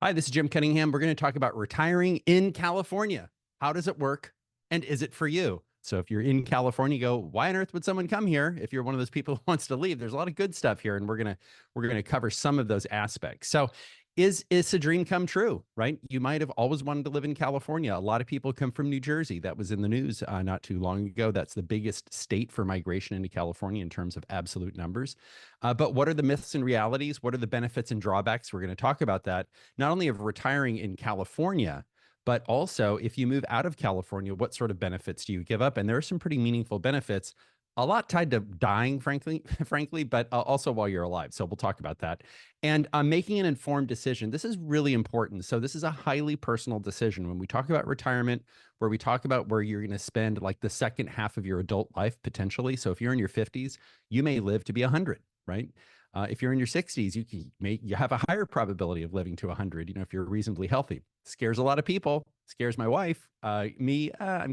Hi, this is Jim Cunningham. We're going to talk about retiring in California. How does it work? And is it for you? So if you're in California, go, why on earth would someone come here? If you're one of those people who wants to leave, there's a lot of good stuff here, and we're gonna cover some of those aspects. So is a dream come true, right? You might have always wanted to live in California. A lot of people come from New Jersey. That was in the news not too long ago. That's the biggest state for migration into California in terms of absolute numbers. But what are the myths and realities? What are the benefits and drawbacks? We're going to talk about that, not only of retiring in California, but also if you move out of California, what sort of benefits do you give up? And there are some pretty meaningful benefits, a lot tied to dying, frankly, but also while you're alive. So we'll talk about that. And making an informed decision. This is really important. So this is a highly personal decision. When we talk about retirement, where we talk about where you're going to spend like the second half of your adult life potentially. So if you're in your 50s, you may live to be 100, right? If you're in your 60s, you have a higher probability of living to 100. If you're reasonably healthy. Scares a lot of people. Scares my wife. I'm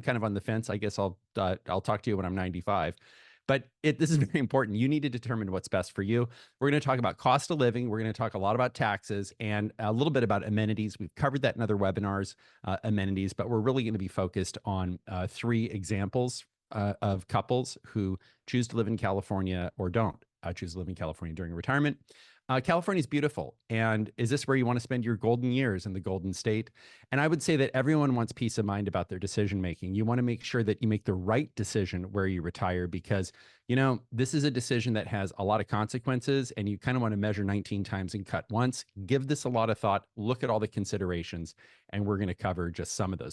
kind of on the fence. I guess I'll talk to you when I'm 95. But this is very important. You need to determine what's best for you. We're going to talk about cost of living. We're going to talk a lot about taxes and a little bit about amenities. We've covered that in other webinars, amenities, but we're really going to be focused on three examples of couples who choose to live in California or don't choose to live in California during retirement. California is beautiful. And is this where you want to spend your golden years in the Golden State? And I would say that everyone wants peace of mind about their decision making. You want to make sure that you make the right decision where you retire because, this is a decision that has a lot of consequences and you kind of want to measure 19 times and cut once. Give this a lot of thought. Look at all the considerations, and we're going to cover just some of those.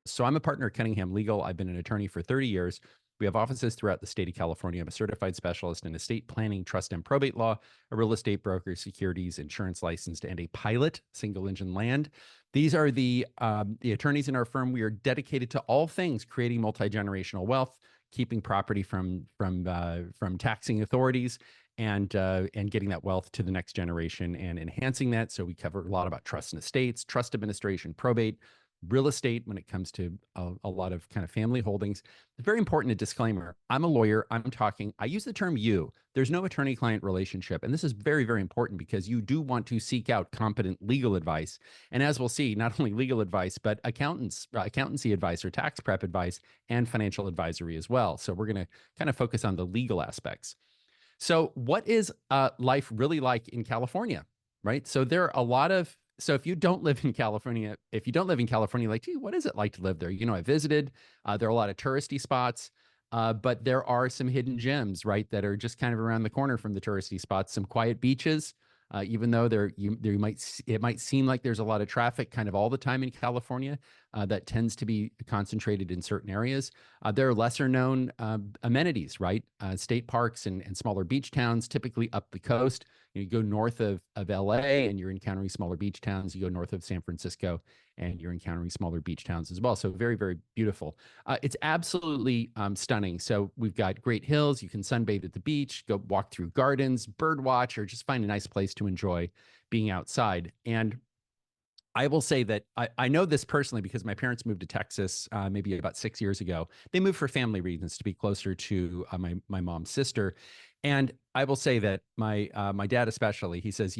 So I'm a partner at Cunningham Legal. I've been an attorney for 30 years. We have offices throughout the state of California. I'm a certified specialist in estate planning, trust, and probate law, a real estate broker, securities, insurance licensed, and a pilot, single engine land. These are the attorneys in our firm. We are dedicated to all things creating multi-generational wealth, keeping property from taxing authorities, and getting that wealth to the next generation and enhancing that. So we cover a lot about trust and estates, trust administration, probate, real estate when it comes to a lot of kind of family holdings. It's very important, a disclaimer. I'm a lawyer. I use the term you. There's no attorney-client relationship. And this is very, very important because you do want to seek out competent legal advice. And as we'll see, not only legal advice, but accountancy advice or tax prep advice and financial advisory as well. So we're going to kind of focus on the legal aspects. So what is life really like in California, right? So there are a lot of So if you don't live in California, like, gee, what is it like to live there? I visited, there are a lot of touristy spots, but there are some hidden gems, right, that are just kind of around the corner from the touristy spots, some quiet beaches, even though it might seem like there's a lot of traffic kind of all the time in California, that tends to be concentrated in certain areas. There are lesser known amenities, right? State parks and smaller beach towns, typically up the coast. You go north of LA and you're encountering smaller beach towns. You go north of San Francisco and you're encountering smaller beach towns as well. So very, very beautiful. It's absolutely stunning. So we've got great hills. You can sunbathe at the beach, go walk through gardens, bird watch, or just find a nice place to enjoy being outside. And I will say that I know this personally because my parents moved to Texas maybe about 6 years ago. They moved for family reasons to be closer to my mom's sister. And I will say that my dad especially, he says,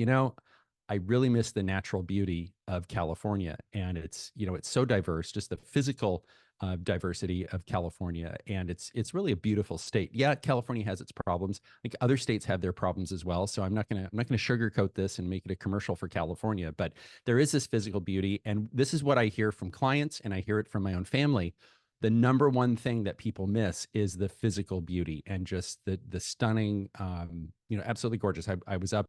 I really miss the natural beauty of California. And it's so diverse, just the physical diversity of California. And it's really a beautiful state. Yeah, California has its problems. Like other states have their problems as well. So I'm not gonna sugarcoat this and make it a commercial for California, but there is this physical beauty. And this is what I hear from clients and I hear it from my own family. The number one thing that people miss is the physical beauty and just the stunning, absolutely gorgeous. I was up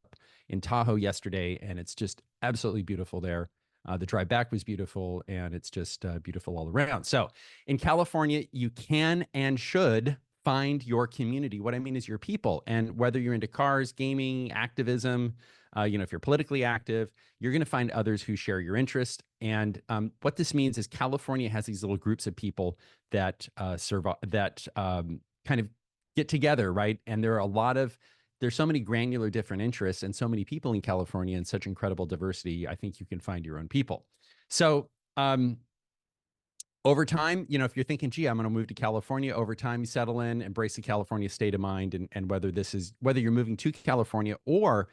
in Tahoe yesterday and it's just absolutely beautiful there. The drive back was beautiful and it's just beautiful all around. So in California, you can and should find your community. What I mean is your people. And whether you're into cars, gaming, activism, if you're politically active, you're going to find others who share your interest. And what this means is California has these little groups of people that kind of get together, right? And there's so many granular different interests and so many people in California and such incredible diversity. I think you can find your own people. So Over time, if you're thinking, gee, I'm going to move to California, over time, you settle in, embrace the California state of mind, and whether you're moving to California or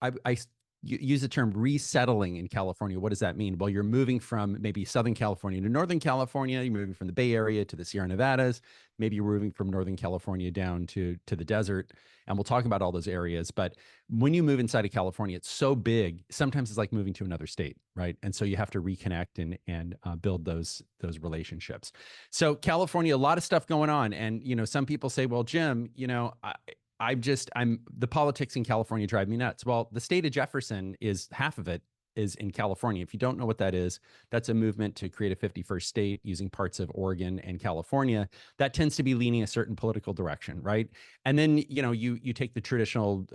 I use the term resettling in California. What does that mean? Well, you're moving from maybe Southern California to Northern California. You're moving from the Bay Area to the Sierra Nevadas. Maybe you're moving from Northern California down to the desert. And we'll talk about all those areas. But when you move inside of California, it's so big. Sometimes it's like moving to another state, right? And so you have to reconnect and build those relationships. So California, a lot of stuff going on. And some people say, well, Jim, I'm the politics in California drive me nuts. Well, the state of Jefferson is half of it is in California. If you don't know what that is, that's a movement to create a 51st state using parts of Oregon and California. That tends to be leaning a certain political direction, right? And then you take the traditional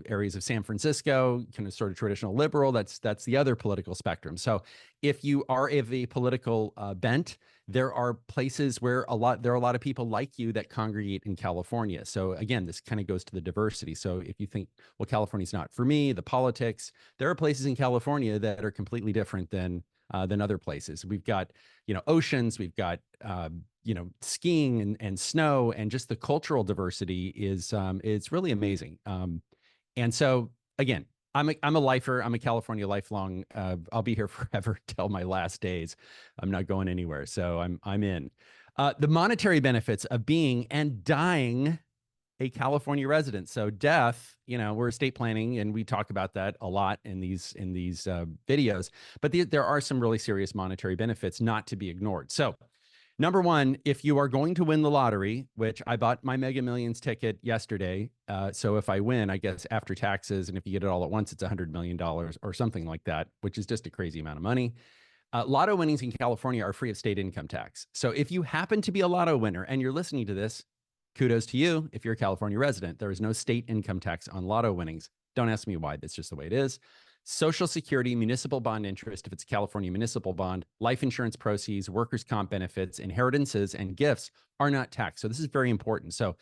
areas of San Francisco, kind of sort of traditional liberal. That's the other political spectrum. So if you are of a political bent, there are places where there are a lot of people like you that congregate in California. So again, this kind of goes to the diversity. So if you think, well, California's not for me, the politics, there are places in California that are completely different than other places. We've got, oceans, we've got, skiing and snow, and just the cultural diversity is it's really amazing. And so again, I'm a lifer. I'm a California lifelong. I'll be here forever till my last days. I'm not going anywhere. So I'm in. The monetary benefits of being and dying a California resident. So death, we're estate planning, and we talk about that a lot in these videos. But there are some really serious monetary benefits not to be ignored. So number one, if you are going to win the lottery, which I bought my Mega Millions ticket yesterday. So if I win, I guess after taxes, and if you get it all at once, it's $100 million or something like that, which is just a crazy amount of money. Lotto winnings in California are free of state income tax. So if you happen to be a lotto winner and you're listening to this, kudos to you. If you're a California resident, there is no state income tax on lotto winnings. Don't ask me why. That's just the way it is. Social Security, municipal bond interest, if it's a California municipal bond, life insurance proceeds, workers' comp benefits, inheritances, and gifts are not taxed. So this is very important. So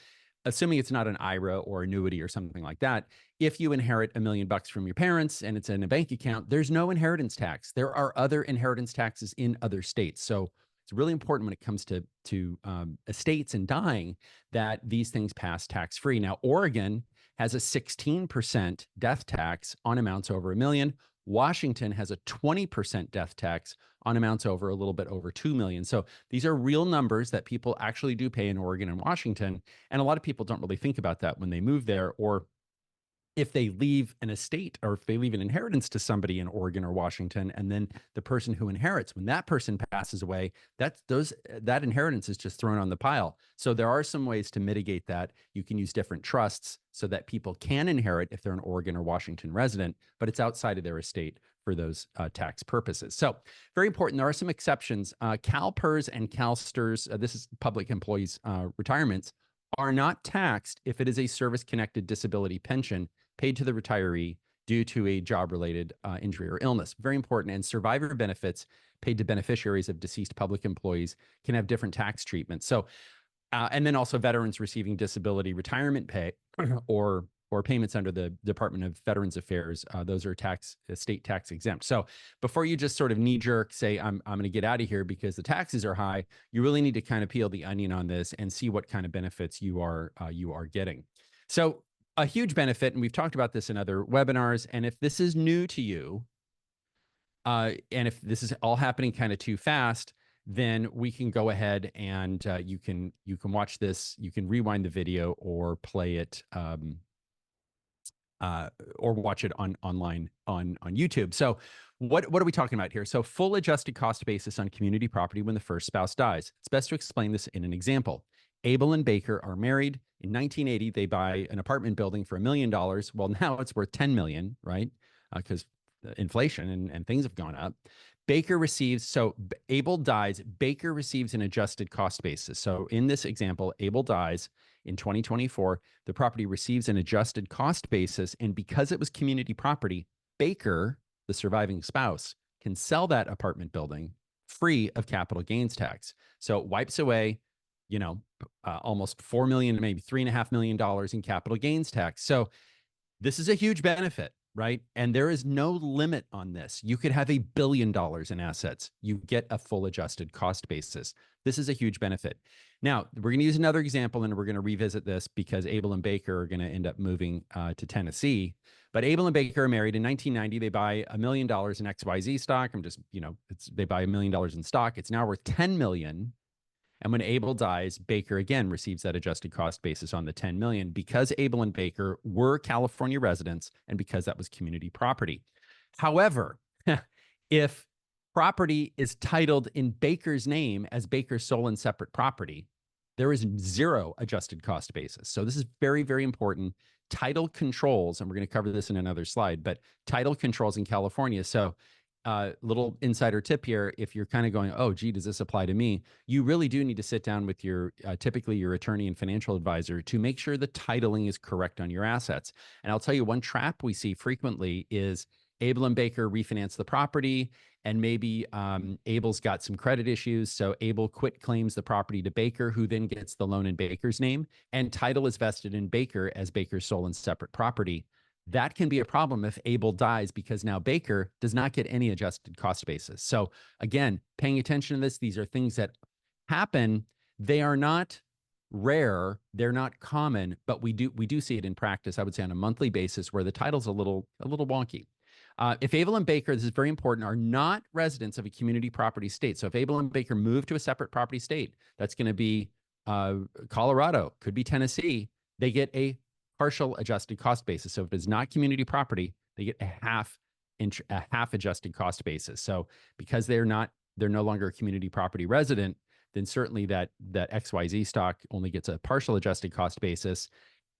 assuming it's not an IRA or annuity or something like that, if you inherit $1 million from your parents and it's in a bank account, there's no inheritance tax. There are other inheritance taxes in other states. So it's really important when it comes to estates and dying that these things pass tax-free. Now, Oregon has a 16% death tax on amounts over $1 million. Washington has a 20% death tax on amounts over a little bit over $2 million. So these are real numbers that people actually do pay in Oregon and Washington. And a lot of people don't really think about that when they move there, or if they leave an estate or if they leave an inheritance to somebody in Oregon or Washington, and then the person who inherits, when that person passes away, that inheritance is just thrown on the pile. So there are some ways to mitigate that. You can use different trusts so that people can inherit if they're an Oregon or Washington resident, but it's outside of their estate for those tax purposes. So very important. There are some exceptions. CalPERS and CalSTRS, this is public employees' retirements, are not taxed if it is a service-connected disability pension paid to the retiree due to a job-related injury or illness. Very important. And survivor benefits paid to beneficiaries of deceased public employees can have different tax treatments. So, and then also veterans receiving disability retirement pay or payments under the Department of Veterans Affairs, those are state tax exempt. So before you just sort of knee-jerk say, I'm going to get out of here because the taxes are high, you really need to kind of peel the onion on this and see what kind of benefits you are getting. So a huge benefit, and we've talked about this in other webinars, and if this is new to you, and if this is all happening kind of too fast, then we can go ahead and you can watch this, you can rewind the video or play it or watch it online on YouTube. So what are we talking about here? So full adjusted cost basis on community property when the first spouse dies. It's best to explain this in an example. Abel and Baker are married. In 1980, they buy an apartment building for $1 million. Well, now it's worth $10 million, right? Because inflation and things have gone up. Baker receives, so Abel dies, Baker receives an adjusted cost basis. So in this example, Abel dies in 2024, the property receives an adjusted cost basis. And because it was community property, Baker, the surviving spouse, can sell that apartment building free of capital gains tax. So it wipes away, almost $4 million, maybe $3.5 million in capital gains tax. So this is a huge benefit. right? And there is no limit on this. You could have $1 billion in assets. You get a full adjusted cost basis. This is a huge benefit. Now, we're going to use another example and we're going to revisit this because Abel and Baker are going to end up moving to Tennessee. But Abel and Baker are married in 1990. They buy $1 million in XYZ stock. They buy $1 million in stock. It's now worth 10 million. And when Abel dies, Baker again receives that adjusted cost basis on the 10 million because Abel and Baker were California residents and because that was community property. However, if property is titled in Baker's name as Baker's sole and separate property, there is zero adjusted cost basis. So this is very, very important. Title controls, and we're going to cover this in another slide, but title controls in California. So little insider tip here, if you're kind of going, oh, gee, does this apply to me? You really do need to sit down with your, typically your attorney and financial advisor to make sure the titling is correct on your assets. And I'll tell you, one trap we see frequently is Abel and Baker refinance the property, and maybe Abel's got some credit issues. So Abel quit claims the property to Baker, who then gets the loan in Baker's name, and title is vested in Baker as Baker's sole and separate property. That can be a problem if Abel dies because now Baker does not get any adjusted cost basis. So again, paying attention to this, these are things that happen. They are not rare, they're not common, but we do see it in practice, I would say on a monthly basis, where the title's a little wonky. If Abel and Baker, this is very important, are not residents of a community property state. So if Abel and Baker move to a separate property state, that's going to be Colorado, could be Tennessee, they get a partial adjusted cost basis. So if it's not community property, they get a half adjusted cost basis. So because they're no longer a community property resident, then certainly that XYZ stock only gets a partial adjusted cost basis.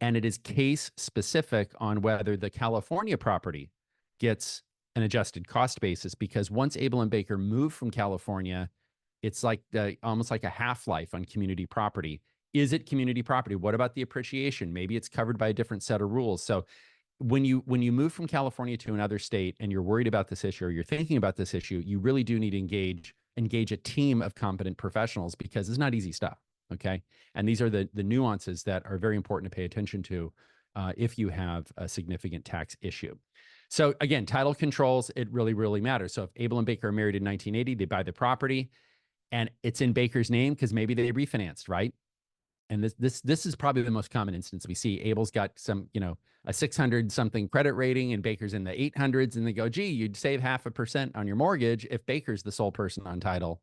And it is case specific on whether the California property gets an adjusted cost basis, because once Abel and Baker move from California, it's like almost like a half-life on community property. Is it community property? What about the appreciation? Maybe it's covered by a different set of rules. So when you move from California to another state and you're worried about this issue or you're thinking about this issue, you really do need to engage a team of competent professionals, because it's not easy stuff, okay? And these are the nuances that are very important to pay attention to if you have a significant tax issue. So again, title controls, it really, really matters. So if Abel and Baker are married in 1980, they buy the property and it's in Baker's name because maybe they refinanced, right? And this is probably the most common instance we see. Abel's got some, a 600 something credit rating and Baker's in the 800s, and they go, gee, you'd save 0.5% on your mortgage if Baker's the sole person on title.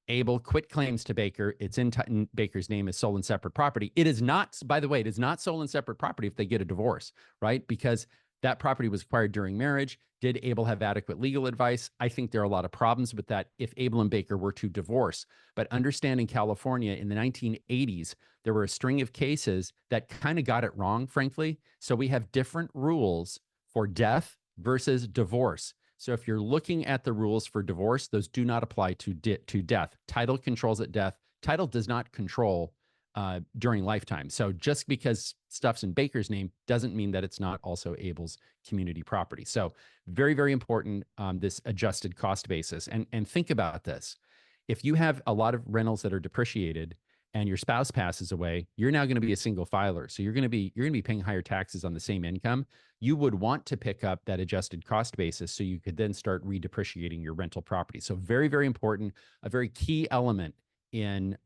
Abel quit claims to Baker. It's in Baker's name as sole and separate property. It is not, by the way, it is not sole and separate property if they get a divorce, right? Because that property was acquired during marriage. Did Abel have adequate legal advice? I think there are a lot of problems with that if Abel and Baker were to divorce. But understanding California in the 1980s, there were a string of cases that kind of got it wrong, frankly. So we have different rules for death versus divorce. So if you're looking at the rules for divorce, those do not apply to death. Title controls at death. Title does not control during lifetime. So just because stuff's in Baker's name doesn't mean that it's not also Abel's community property. So very, very important, this adjusted cost basis. And think about this. If you have a lot of rentals that are depreciated and your spouse passes away, you're now going to be a single filer. So you're going to be paying higher taxes on the same income. You would want to pick up that adjusted cost basis so you could then start redepreciating your rental property. So very, very important, a very key element in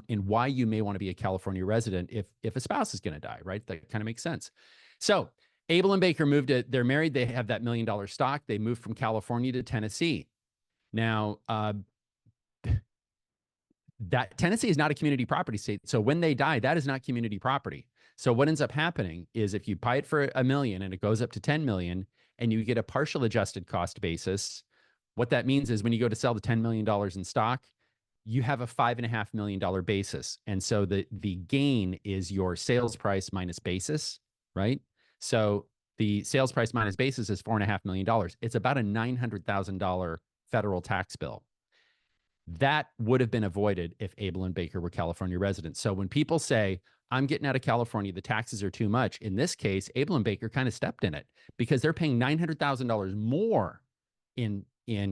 why you may want to be a California resident if a spouse is going to die, right? That kind of makes sense. So Abel and Baker they're married, they have that $1 million stock, they moved from California to Tennessee. Now, that Tennessee is not a community property state. So when they die, that is not community property. So what ends up happening is if you buy it for $1 million and it goes up to 10 million and you get a partial adjusted cost basis, what that means is when you go to sell the $10 million in stock, you have a $5.5 million basis. And so the gain is your sales price minus basis, right? So the sales price minus basis is $4.5 million. It's about a $900,000 federal tax bill. That would have been avoided if Abel and Baker were California residents. So when people say, I'm getting out of California, the taxes are too much, in this case, Abel and Baker kind of stepped in it because they're paying $900,000 more in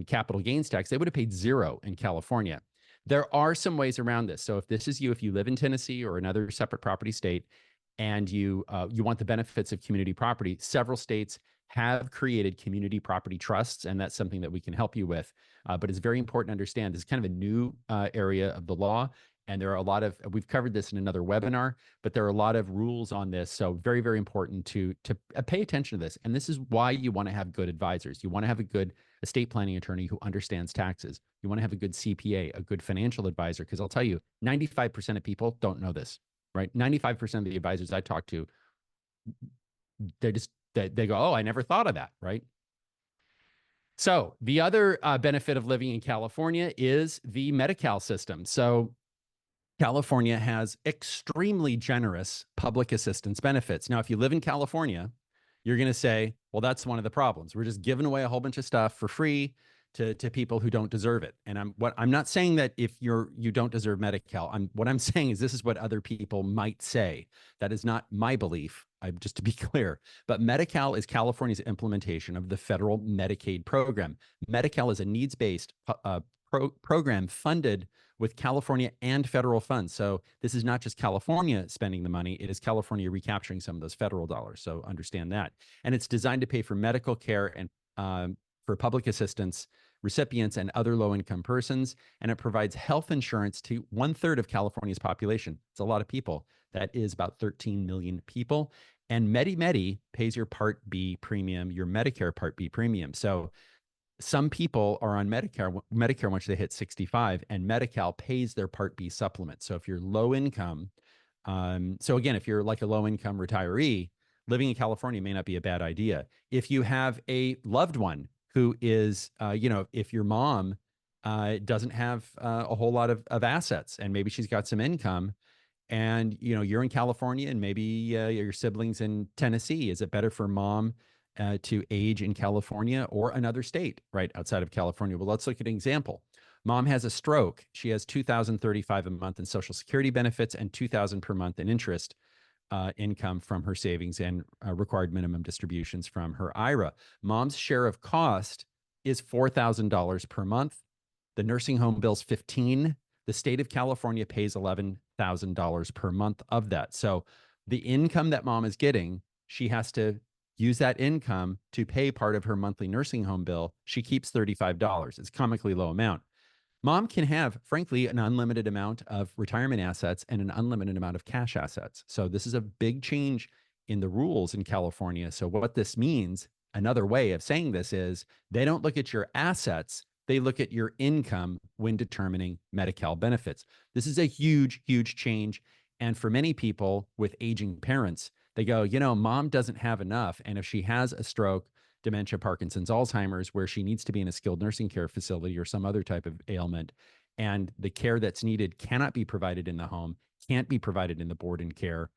capital gains tax. They would have paid zero in California. There are some ways around this. So if this is you, if you live in Tennessee or another separate property state and you want the benefits of community property, several states have created community property trusts, and that's something that we can help you with. But it's very important to understand this is kind of a new area of the law. And there are a lot of, we've covered this in another webinar, but there are a lot of rules on this. So very, very important to pay attention to this. And this is why you want to have good advisors. You want to have a good estate planning attorney who understands taxes. You want to have a good CPA, a good financial advisor, because I'll tell you, 95% of people don't know this, right? 95% of the advisors I talk to, they go, oh, I never thought of that, right? So the other benefit of living in California is the Medi-Cal system. So California has extremely generous public assistance benefits. Now, if you live in California, you're going to say, well, that's one of the problems. We're just giving away a whole bunch of stuff for free to people who don't deserve it. And I'm not saying that if you don't deserve Medi-Cal. What I'm saying is this is what other people might say. That is not my belief. Just to be clear, but Medi-Cal is California's implementation of the federal Medicaid program. Medi-Cal is a needs-based program funded with California and federal funds. So this is not just California spending the money, it is California recapturing some of those federal dollars. So understand that. And it's designed to pay for medical care and for public assistance recipients and other low-income persons. And it provides health insurance to 1/3 of California's population. It's a lot of people. That is about 13 million people. And Medi pays your Part B premium, your Medicare Part B premium. So some people are on Medicare once they hit 65, and Medi-Cal pays their Part B supplement. So if you're low income, so again, if you're like a low income retiree, living in California may not be a bad idea. If you have a loved one who is, if your mom doesn't have a whole lot of assets, and maybe she's got some income, and you're in California and maybe your siblings in Tennessee, is it better for mom to age in California or another state right outside of California? Well, let's look at an example. Mom has a stroke. She has $2,035 a month in Social Security benefits and $2,000 per month in interest income from her savings and required minimum distributions from her IRA. Mom's share of cost is $4,000 per month. The nursing home bill's $15,000. The state of California pays $11,000 per month of that. So the income that mom is getting, she has to use that income to pay part of her monthly nursing home bill. She keeps $35. It's a comically low amount. Mom can have, frankly, an unlimited amount of retirement assets and an unlimited amount of cash assets. So this is a big change in the rules in California. So what this means, another way of saying this is they don't look at your assets, they look at your income when determining Medi-Cal benefits. This is a huge, huge change. And for many people with aging parents, they go, mom doesn't have enough. And if she has a stroke, dementia, Parkinson's, Alzheimer's, where she needs to be in a skilled nursing care facility or some other type of ailment, and the care that's needed cannot be provided in the home, can't be provided in the board and care,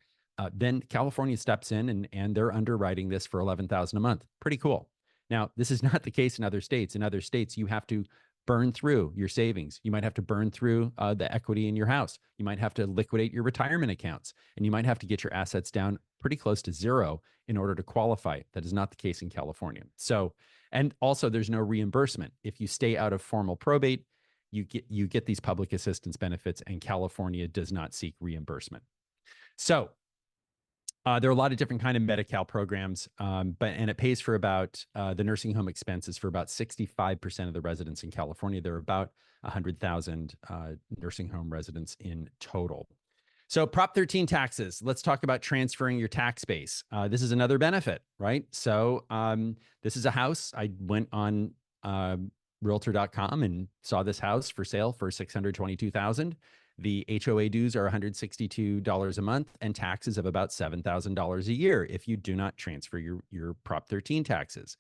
then California steps in and they're underwriting this for $11,000 a month. Pretty cool. Now, this is not the case in other states. In other states, you have to burn through your savings. You might have to burn through the equity in your house. You might have to liquidate your retirement accounts, and you might have to get your assets down pretty close to zero in order to qualify. That is not the case in California. So, and also there's no reimbursement. If you stay out of formal probate, you get these public assistance benefits, and California does not seek reimbursement. So there are a lot of different kind of Medi-Cal programs, and it pays for about the nursing home expenses for about 65% of the residents in California. There are about 100,000 nursing home residents in total. So Prop 13 taxes. Let's talk about transferring your tax base. This is another benefit, right? So this is a house. I went on Realtor.com and saw this house for sale for $622,000. The HOA dues are $162 a month and taxes of about $7,000 a year if you do not transfer your Prop 13 taxes.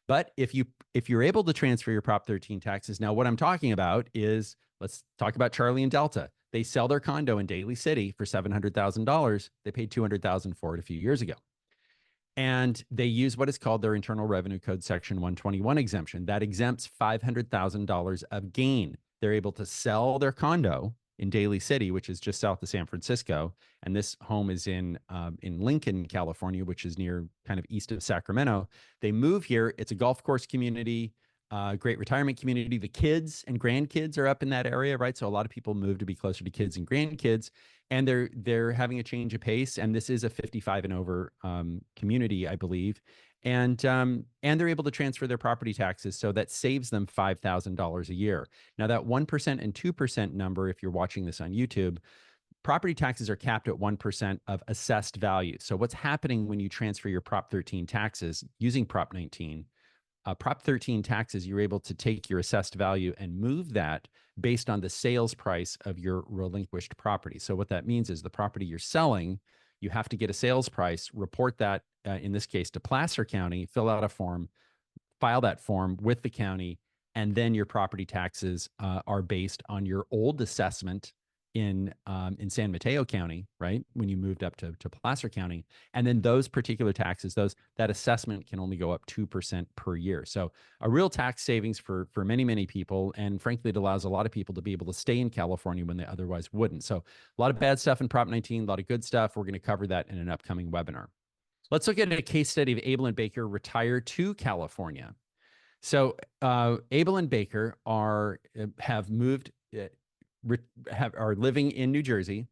But if you're able to transfer your Prop 13 taxes, now what I'm talking about is, let's talk about Charlie and Delta. They sell their condo in Daly City for $700,000. They paid $200,000 for it a few years ago. And they use what is called their Internal Revenue Code Section 121 exemption. That exempts $500,000 of gain. They're able to sell their condo in Daly City, which is just south of San Francisco. And this home is in Lincoln, California, which is near kind of east of Sacramento. They move here. It's a golf course community, great retirement community. The kids and grandkids are up in that area, right? So a lot of people move to be closer to kids and grandkids, and they're having a change of pace. And this is a 55 and over community, I believe. And they're able to transfer their property taxes, so that saves them $5,000 a year. Now, that 1% and 2% number, if you're watching this on YouTube, property taxes are capped at 1% of assessed value. So what's happening when you transfer your Prop 13 taxes using Prop 19? Prop 13 taxes, you're able to take your assessed value and move that based on the sales price of your relinquished property. So what that means is the property you're selling, you have to get a sales price, report that, in this case, to Placer County, fill out a form, file that form with the county, and then your property taxes are based on your old assessment in San Mateo County, right? When you moved up to Placer County, and then those particular taxes, that assessment can only go up 2% per year. So a real tax savings for many people, and frankly, it allows a lot of people to be able to stay in California when they otherwise wouldn't. So a lot of bad stuff in Prop 19, a lot of good stuff. We're going to cover that in an upcoming webinar. Let's look at a case study of Abel and Baker retire to California. So Abel and Baker are living in New Jersey,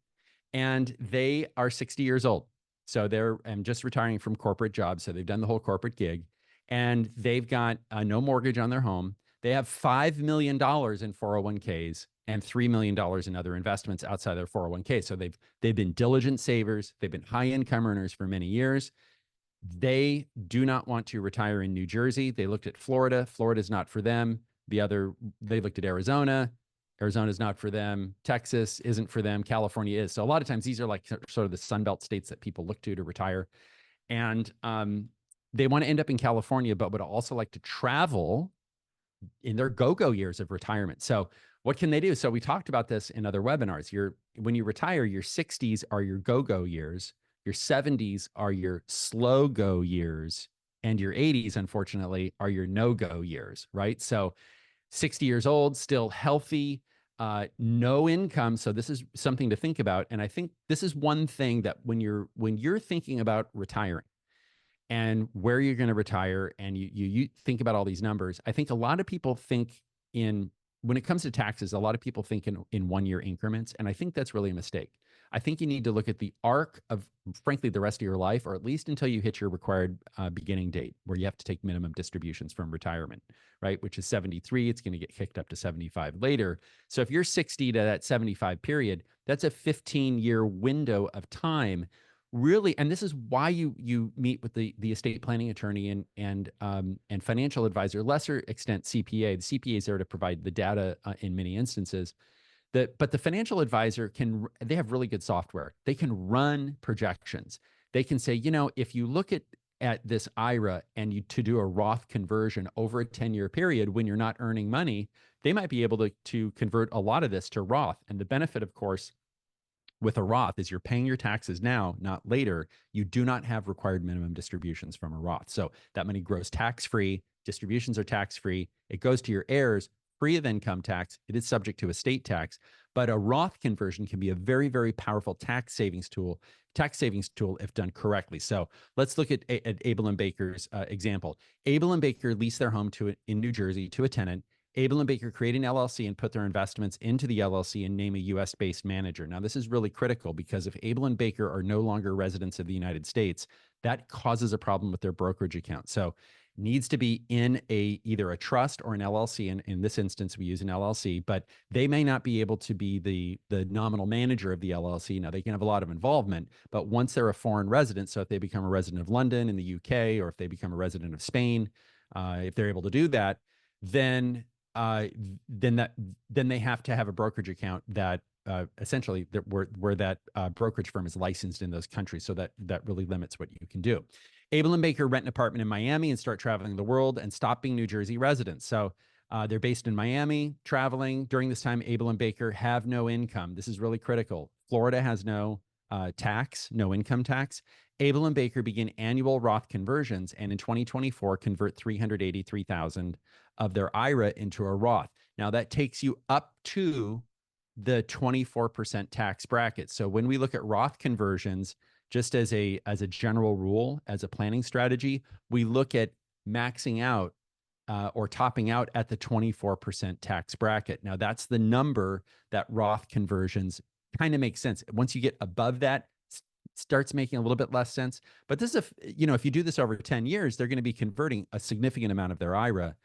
and they are 60 years old. So they're just retiring from corporate jobs. So they've done the whole corporate gig, and they've got no mortgage on their home. They have $5 million in 401ks and $3 million in other investments outside their 401k. So they've been diligent savers. They've been high income earners for many years. They do not want to retire in New Jersey. They looked at Florida. Florida's not for them. They looked at Arizona. Arizona's not for them. Texas isn't for them. California is. So a lot of times these are like sort of the Sunbelt states that people look to retire. And they want to end up in California, but would also like to travel in their go-go years of retirement. So what can they do? So we talked about this in other webinars. When you retire, your 60s are your go-go years. Your 70s are your slow go years, and your 80s, unfortunately, are your no-go years, right? So 60 years old, still healthy, no income. So this is something to think about. And I think this is one thing that when you're thinking about retiring and where you're going to retire, and you think about all these numbers, I think a lot of people think when it comes to taxes, a lot of people think in 1 year increments. And I think that's really a mistake. I think you need to look at the arc of, frankly, the rest of your life, or at least until you hit your required beginning date, where you have to take minimum distributions from retirement, right? Which is 73. It's going to get kicked up to 75 later. So if you're 60 to that 75 period, that's a 15-year window of time, really. And this is why you meet with the estate planning attorney and financial advisor, lesser extent CPA. The CPA is there to provide the data in many instances. But the financial advisor they have really good software. They can run projections. They can say, if you look at this IRA and to do a Roth conversion over a 10-year period when you're not earning money, they might be able to convert a lot of this to Roth. And the benefit, of course, with a Roth is you're paying your taxes now, not later. You do not have required minimum distributions from a Roth. So that money grows tax-free. Distributions are tax-free. It goes to your heirs free of income tax. It is subject to estate tax, but a Roth conversion can be a very, very powerful tax savings tool if done correctly. So let's look at Abel and Baker's example. Abel and Baker lease their home in New Jersey to a tenant. Abel and Baker create an LLC and put their investments into the LLC and name a U.S.-based manager. Now, this is really critical because if Abel and Baker are no longer residents of the United States, that causes a problem with their brokerage account. So needs to be in either a trust or an LLC. And in this instance, we use an LLC, but they may not be able to be the nominal manager of the LLC. Now, they can have a lot of involvement, but once they're a foreign resident, so if they become a resident of London in the UK, or if they become a resident of Spain, if they're able to do that, then they have to have a brokerage account that essentially where that brokerage firm is licensed in those countries. So that really limits what you can do. Abel and Baker rent an apartment in Miami and start traveling the world and stop being New Jersey residents. So they're based in Miami, traveling. During this time, Abel and Baker have no income. This is really critical. Florida has no no income tax. Abel and Baker begin annual Roth conversions, and in 2024 convert $383,000 of their IRA into a Roth. Now that takes you up to the 24% tax bracket. So when we look at Roth conversions, just as a general rule, as a planning strategy, we look at maxing out or topping out at the 24% tax bracket. Now that's the number that Roth conversions kind of make sense. Once you get above that, starts making a little bit less sense. But this is, if you do this over 10 years, they're going to be converting a significant amount of their IRA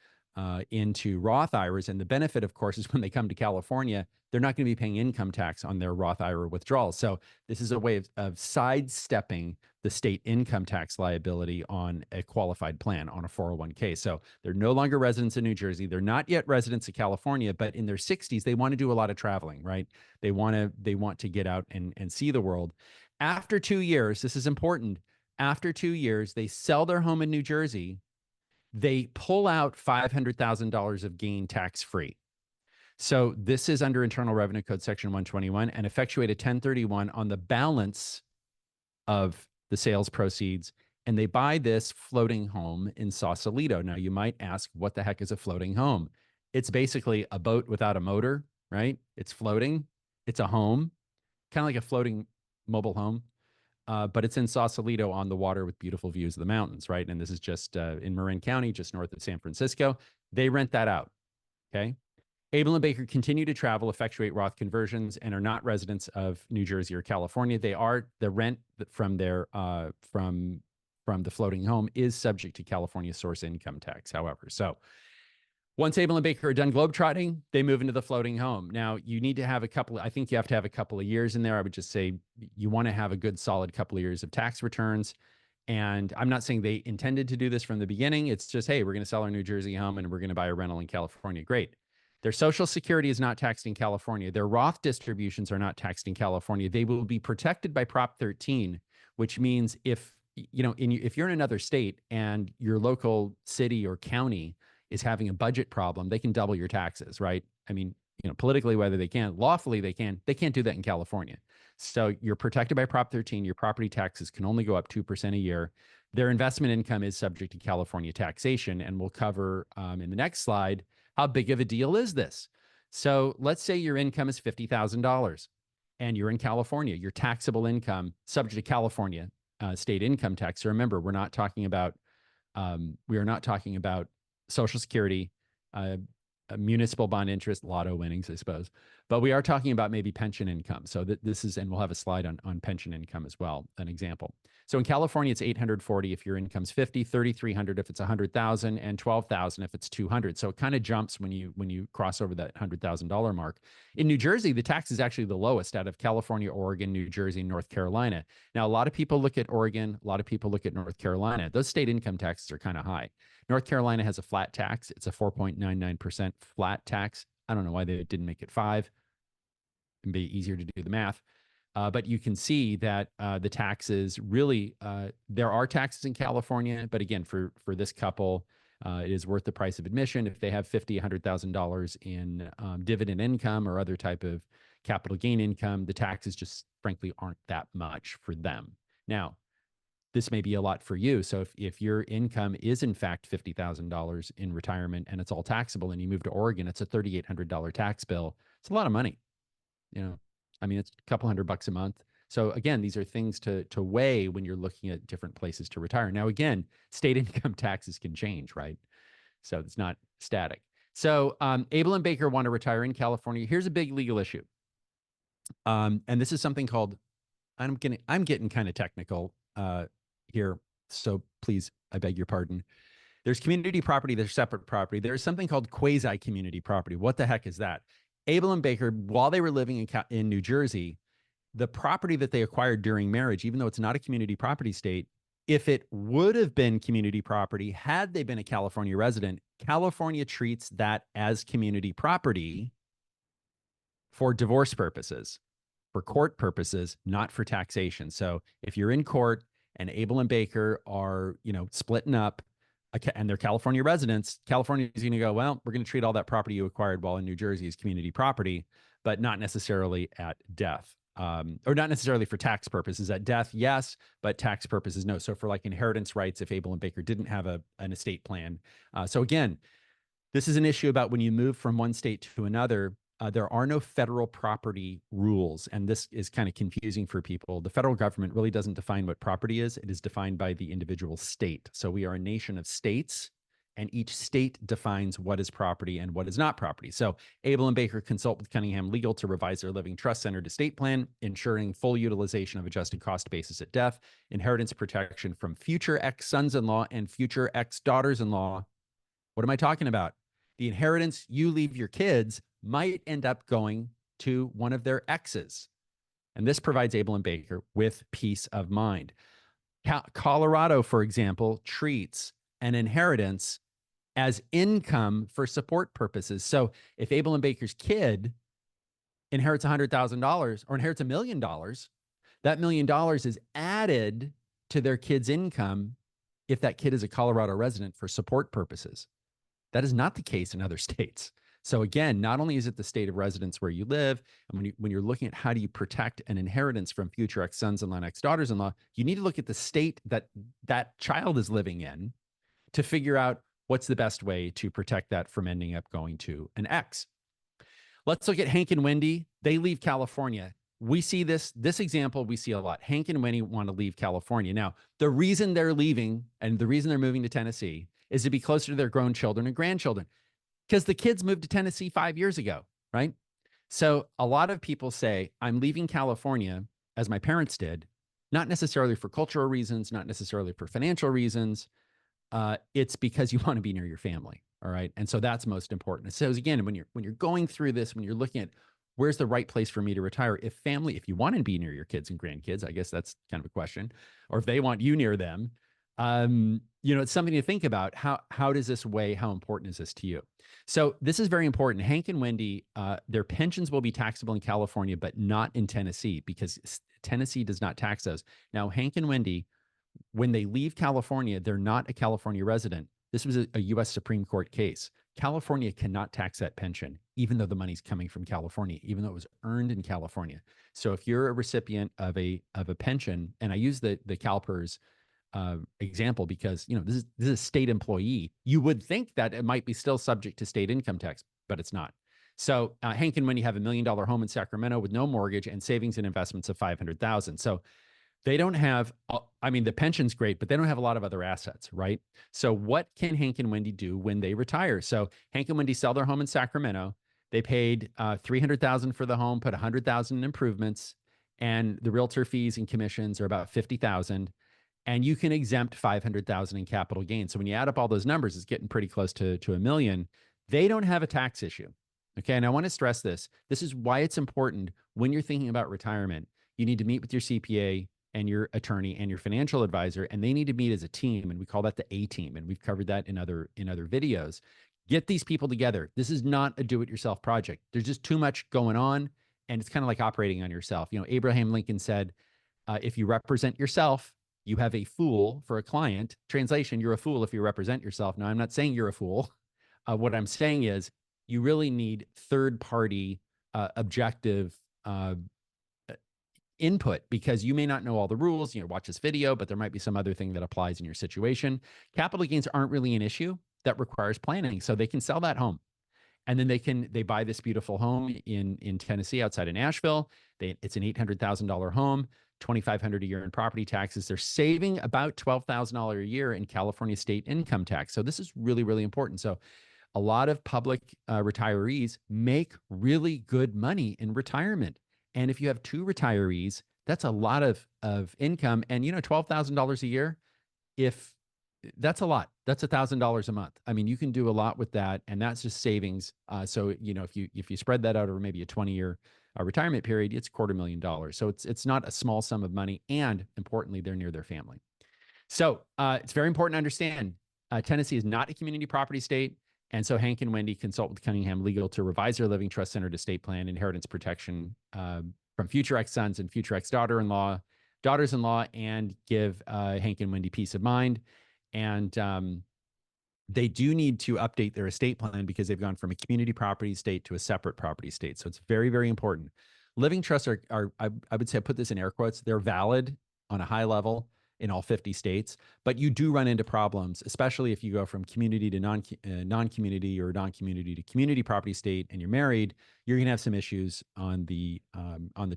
into Roth IRAs. And the benefit, of course, is when they come to California, they're not going to be paying income tax on their Roth IRA withdrawals. So this is a way of sidestepping the state income tax liability on a qualified plan on a 401k. So they're no longer residents of New Jersey. They're not yet residents of California, but in their 60s, they want to do a lot of traveling, right? They want to get out and see the world. After 2 years, this is important. After 2 years, they sell their home in New Jersey. They pull out $500,000 of gain tax-free. So this is under Internal Revenue Code Section 121 and effectuate a 1031 on the balance of the sales proceeds. And they buy this floating home in Sausalito. Now, you might ask, what the heck is a floating home? It's basically a boat without a motor, right? It's floating. It's a home, kind of like a floating mobile home. But it's in Sausalito on the water with beautiful views of the mountains, right? And this is just in Marin County, just north of San Francisco. They rent that out, okay? Abel and Baker continue to travel, effectuate Roth conversions, and are not residents of New Jersey or California. They are, the rent from their from the floating home is subject to California source income tax, however. So once Abel and Baker are done globetrotting, they move into the floating home. Now, you need to have I think you have to have a couple of years in there. I would just say you want to have a good solid couple of years of tax returns. And I'm not saying they intended to do this from the beginning. It's just, hey, we're going to sell our New Jersey home and we're going to buy a rental in California. Great. Their Social Security is not taxed in California. Their Roth distributions are not taxed in California. They will be protected by Prop 13, which means if you're in another state and your local city or county is having a budget problem, they can double your taxes, right? I mean, politically, whether they can, lawfully they can't do that in California. So you're protected by Prop 13. Your property taxes can only go up 2% a year. Their investment income is subject to California taxation, and we'll cover in the next slide, how big of a deal is this? So let's say your income is $50,000 and you're in California, your taxable income subject to California state income tax. So remember, we are not talking about Social Security, municipal bond interest, lotto winnings, I suppose. But we are talking about maybe pension income. So this is, and we'll have a slide on pension income as well, an example. So in California, it's $840 if your income's $50, $3,300 if it's $100,000, and $12,000 if it's $200. So it kind of jumps when you cross over that $100,000 mark. In New Jersey, the tax is actually the lowest out of California, Oregon, New Jersey, and North Carolina. Now, a lot of people look at Oregon, a lot of people look at North Carolina. Those state income taxes are kind of high. North Carolina has a flat tax. It's a 4.99% flat tax. I don't know why they didn't make it 5. It'd be easier to do the math. But you can see that the taxes really, there are taxes in California, but again, for this couple, it is worth the price of admission. If they have $50,000, $100,000 in dividend income or other type of capital gain income, the taxes just frankly aren't that much for them. Now, this may be a lot for you. So if your income is in fact $50,000 in retirement and it's all taxable and you move to Oregon, it's a $3,800 tax bill. It's a lot of money. I mean, it's a couple $100 a month. So again, these are things to weigh when you're looking at different places to retire. Now, again, state income taxes can change, right? So it's not static. So Abel and Baker want to retire in California. Here's a big legal issue. And this is something called, I'm getting kind of technical here. So please, I beg your pardon. There's community property, there's separate property. There's something called quasi-community property. What the heck is that? Abel and Baker, while they were living in New Jersey, the property that they acquired during marriage, even though it's not a community property state, if it would have been community property, had they been a California resident, California treats that as community property for divorce purposes, for court purposes, not for taxation. So if you're in court and Abel and Baker are, splitting up, and they're California residents, California is going to go, well, we're going to treat all that property you acquired while in New Jersey as community property, but not necessarily at death, or not necessarily for tax purposes. At death, yes, but tax purposes, no. So for like inheritance rights, if Abel and Baker didn't have an estate plan. So again, this is an issue about when you move from one state to another, there are no federal property rules, and this is kind of confusing for people. The federal government really doesn't define what property is. It is defined by the individual state. So we are a nation of states, and each state defines what is property and what is not property. So Abel and Baker consult with Cunningham Legal to revise their living trust-centered estate plan, ensuring full utilization of adjusted cost basis at death, inheritance protection from future ex-sons-in-law and future ex-daughters-in-law. What am I talking about? The inheritance you leave your kids might end up going to one of their exes. And this provides Abel and Baker with peace of mind. Colorado, for example, treats an inheritance as income for support purposes. So if Abel and Baker's kid inherits $100,000 or inherits $1 million, that $1 million is added to their kid's income if that kid is a Colorado resident for support purposes. That is not the case in other states. So again, not only is it the state of residence where you live, and when you're looking at how do you protect an inheritance from future ex-sons-in-law and ex-daughters-in-law, you need to look at the state that that child is living in to figure out what's the best way to protect that from ending up going to an ex. Let's look at Hank and Wendy. They leave California. We see this example, we see a lot. Hank and Wendy want to leave California. Now, the reason they're leaving and the reason they're moving to Tennessee is to be closer to their grown children and grandchildren, because the kids moved to Tennessee 5 years ago, right? So a lot of people say, I'm leaving California, as my parents did, not necessarily for cultural reasons, not necessarily for financial reasons. It's because you want to be near your family, all right? And so that's most important. So again, when you're going through this, when you're looking at where's the right place for me to retire, if you want to be near your kids and grandkids, I guess that's kind of a question, or if they want you near them, it's something to think about. How does this weigh? How important is this to you? So this is very important. Hank and Wendy, their pensions will be taxable in California, but not in Tennessee, because Tennessee does not tax those. Now, Hank and Wendy, when they leave California, they're not a California resident. This was a U.S. Supreme Court case. California cannot tax that pension, even though the money's coming from California, even though it was earned in California. So if you're a recipient of a pension, and I use the CalPERS example because this is a state employee, you would think that it might be still subject to state income tax, but it's not. So Hank and Wendy have $1 million home in Sacramento with no mortgage and savings and investments of $500,000. So they don't have, the pension's great, but they don't have a lot of other assets, right? So what can Hank and Wendy do when they retire? So Hank and Wendy sell their home in Sacramento. They paid $300,000 for the home, put $100,000 in improvements, and the realtor fees and commissions are about $50,000. And you can exempt $500,000 in capital gains. So when you add up all those numbers, it's getting pretty close to $1 million. They don't have a tax issue. Okay. And I want to stress this. This is why it's important when you're thinking about retirement. You need to meet with your CPA and your attorney and your financial advisor, and they need to meet as a team. And we call that the A team. And we've covered that in other videos. Get these people together. This is not a do-it-yourself project. There's just too much going on. And it's kind of like operating on yourself. Abraham Lincoln said, if you represent yourself, you have a fool for a client. Translation, you're a fool if you represent yourself. Now, I'm not saying you're a fool. What I'm saying is you really need third-party objective input, because you may not know all the rules. Watch this video, but there might be some other thing that applies in your situation. Capital gains aren't really an issue that requires planning. So they can sell that home. And then they buy this beautiful home in Tennessee outside of Nashville. It's an $800,000 home, $2,500 a year in property taxes. They're saving about $12,000 a year in California state income tax. So this is really, really important. So a lot of public retirees make really good money in retirement. And if you have two retirees, that's a lot of income. And $12,000 a year, that's a lot. That's $1,000 a month. You can do a lot with that, and that's just savings. So if you spread that out over maybe a 20-year retirement period, it's $250,000. So it's not a small sum of money, and importantly, they're near their family. So it's very important to understand Tennessee is not a community property state, and so Hank and Wendy consult with Cunningham Legal to revise their living trust-centered estate plan, inheritance protection from future ex-sons and future ex-daughters-in-law, and give Hank and Wendy peace of mind. And they do need to update their estate plan because they've gone from a community property state to a separate property state. So it's very, very important. Living trusts are I would say, I put this in air quotes, they're valid on a high level in all 50 states, but you do run into problems, especially if you go from community to non-community or non-community to community property state and you're married. You're going to have some issues on the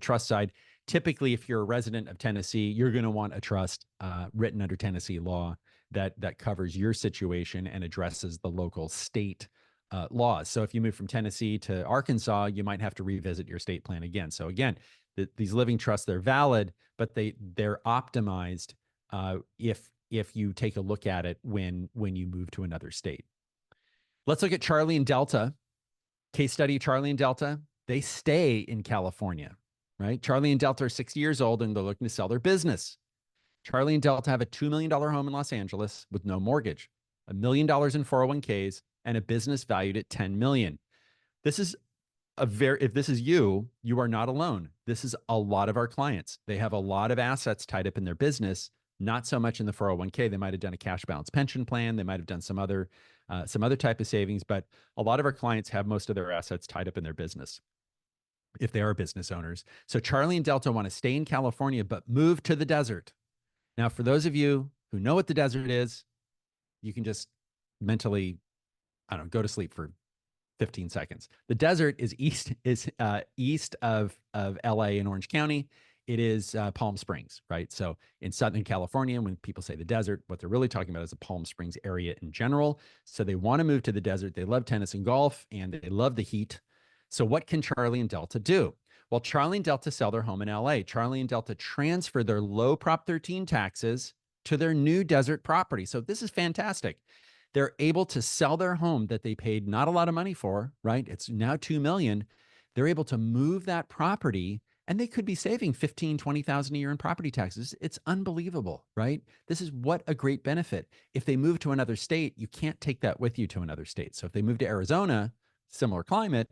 trust side. Typically, if you're a resident of Tennessee, you're going to want a trust written under Tennessee law. that covers your situation and addresses the local state laws. So if you move from Tennessee to Arkansas, you might have to revisit your state plan again. So again, these living trusts, they're valid, but they're optimized if you take a look at it when you move to another state. Let's look at Charlie and Delta. Case study, Charlie and Delta, they stay in California, right? Charlie and Delta are 60 years old and they're looking to sell their business. Charlie and Delta have a $2 million home in Los Angeles with no mortgage, $1 million in 401ks, and a business valued at $10 million. This is if this is you are not alone. This is a lot of our clients. They have a lot of assets tied up in their business, not so much in the 401k. They might have done a cash balance pension plan. They might have done some other type of savings, but a lot of our clients have most of their assets tied up in their business if they are business owners. So Charlie and Delta want to stay in California, but move to the desert. Now, for those of you who know what the desert is, you can just mentally, go to sleep for 15 seconds. The desert is east of LA in Orange County. It is Palm Springs, right? So in Southern California, when people say the desert, what they're really talking about is the Palm Springs area in general. So they want to move to the desert. They love tennis and golf, and they love the heat. So what can Charlie and Delta do? Well, Charlie and Delta sell their home in LA. Charlie and Delta transfer their low Prop 13 taxes to their new desert property. So this is fantastic. They're able to sell their home that they paid not a lot of money for, right? It's now $2 million. They're able to move that property, and they could be saving $15,000, $20,000 a year in property taxes. It's unbelievable, right? This is what a great benefit. If they move to another state, you can't take that with you to another state. So if they move to Arizona, similar climate,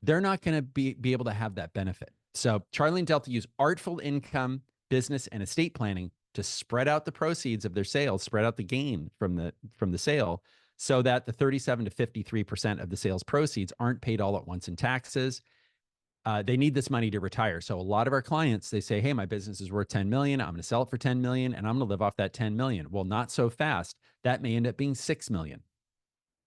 they're not going to be able to have that benefit. So Charlie and Delta use artful income, business, and estate planning to spread out the proceeds of their sales, spread out the gain from the sale, so that the 37 to 53% of the sales proceeds aren't paid all at once in taxes. They need this money to retire. So a lot of our clients, they say, hey, my business is worth 10 million. I'm going to sell it for 10 million and I'm going to live off that 10 million. Well, not so fast. That may end up being 6 million,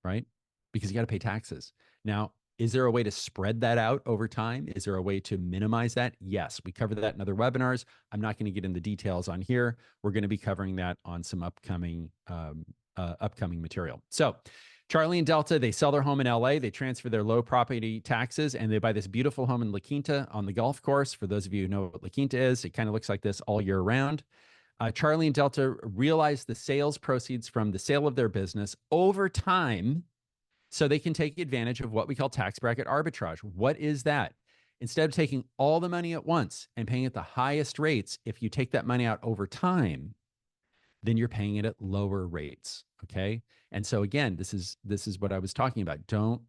right? Because you got to pay taxes. Now, is there a way to spread that out over time? Is there a way to minimize that? Yes, we cover that in other webinars. I'm not going to get into details on here. We're going to be covering that on some upcoming material. So Charlie and Delta, they sell their home in LA, they transfer their low property taxes, and they buy this beautiful home in La Quinta on the golf course. For those of you who know what La Quinta is, it kind of looks like this all year round. Charlie and Delta realize the sales proceeds from the sale of their business over time, so they can take advantage of what we call tax bracket arbitrage. What is that? Instead of taking all the money at once and paying at the highest rates, if you take that money out over time, then you're paying it at lower rates, okay? And so again, this is what I was talking about. Don't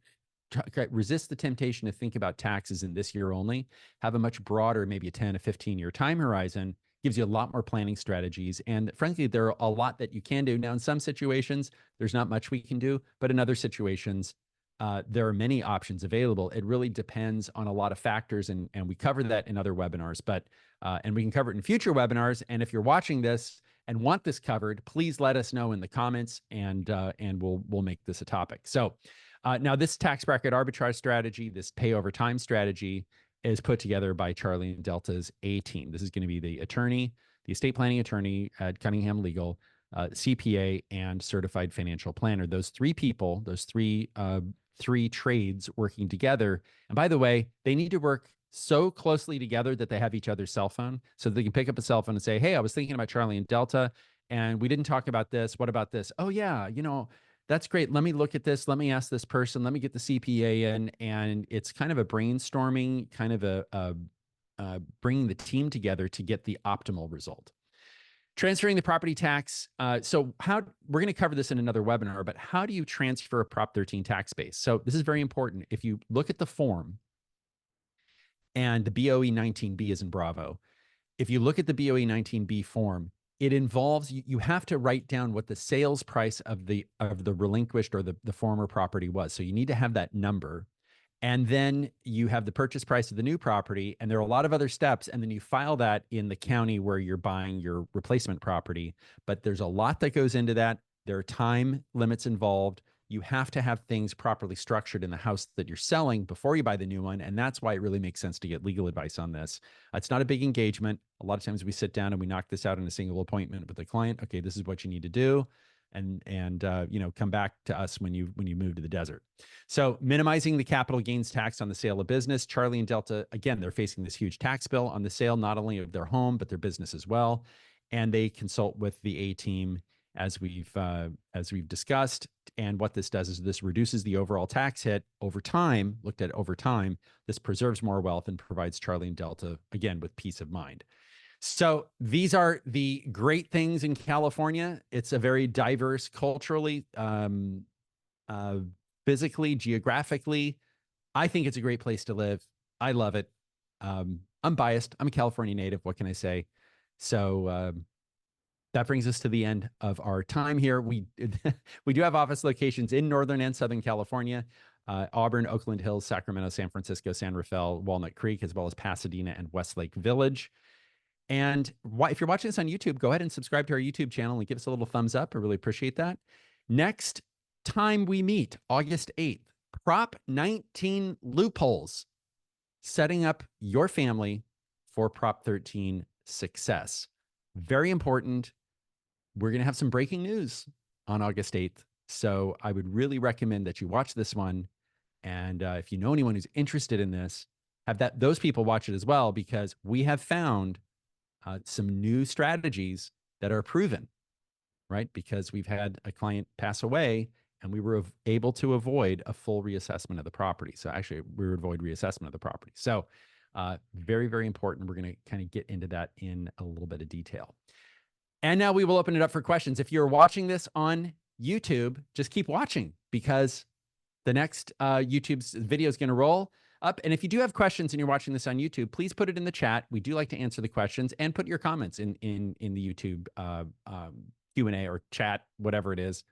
resist the temptation to think about taxes in this year only. Have a much broader, maybe a 10 to 15-year time horizon. Gives you a lot more planning strategies. And frankly, there are a lot that you can do. Now, in some situations, there's not much we can do, but in other situations, there are many options available. It really depends on a lot of factors, and we cover that in other webinars, and we can cover it in future webinars. And if you're watching this and want this covered, please let us know in the comments, and we'll make this a topic. So now this tax bracket arbitrage strategy, this pay over time strategy, is put together by Charlie and Delta's A team. This is going to be the attorney, the estate planning attorney at Cunningham Legal, CPA, and certified financial planner. Those three people, those three trades working together. And by the way, they need to work so closely together that they have each other's cell phone, so they can pick up a cell phone and say, hey, I was thinking about Charlie and Delta, and we didn't talk about this. What about this? Oh yeah, that's great. Let me look at this. Let me ask this person. Let me get the CPA in. And it's kind of a brainstorming, kind of bringing the team together to get the optimal result. Transferring the property tax. So we're going to cover this in another webinar, but how do you transfer a Prop 13 tax base? So this is very important. If you look at the form, and the BOE 19B is in Bravo. If you look at the BOE 19B form, it involves, you have to write down what the sales price of the relinquished or the former property was. So you need to have that number. And then you have the purchase price of the new property, and there are a lot of other steps. And then you file that in the county where you're buying your replacement property. But there's a lot that goes into that. There are time limits involved. You have to have things properly structured in the house that you're selling before you buy the new one. And that's why it really makes sense to get legal advice on this. It's not a big engagement. A lot of times we sit down and we knock this out in a single appointment with the client. Okay, this is what you need to do. And come back to us when you move to the desert. So minimizing the capital gains tax on the sale of business. Charlie and Delta, again, they're facing this huge tax bill on the sale, not only of their home, but their business as well. And they consult with the A team as we've discussed. And what this does is this reduces the overall tax hit over time. Looked at over time, this preserves more wealth and provides Charlie and Delta, again, with peace of mind. So these are the great things in California. It's a very diverse culturally, physically, geographically. I think it's a great place to live. I love it. I'm biased. I'm a California native. What can I say? So that brings us to the end of our time here. We do have office locations in Northern and Southern California, Auburn, Oakland Hills, Sacramento, San Francisco, San Rafael, Walnut Creek, as well as Pasadena and Westlake Village. And if you're watching this on YouTube, go ahead and subscribe to our YouTube channel and give us a little thumbs up. I really appreciate that. Next time we meet, August 8th, Prop 19 loopholes, setting up your family for Prop 13 success. Very important. We're going to have some breaking news on August 8th. So I would really recommend that you watch this one. And if you know anyone who's interested in this, have those people watch it as well, because we have found some new strategies that are proven, right? Because we've had a client pass away and we were able to avoid a full reassessment of the property. So actually we would avoid reassessment of the property. So very, very important. We're going to kind of get into that in a little bit of detail. And now we will open it up for questions. If you're watching this on YouTube, just keep watching, because the next YouTube's video is going to roll up. And if you do have questions and you're watching this on YouTube, please put it in the chat. We do like to answer the questions, and put your comments in the YouTube Q&A or chat, whatever it is,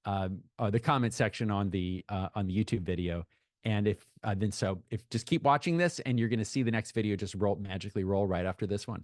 the comment section on the YouTube video. And if just keep watching this, and you're going to see the next video just magically roll right after this one.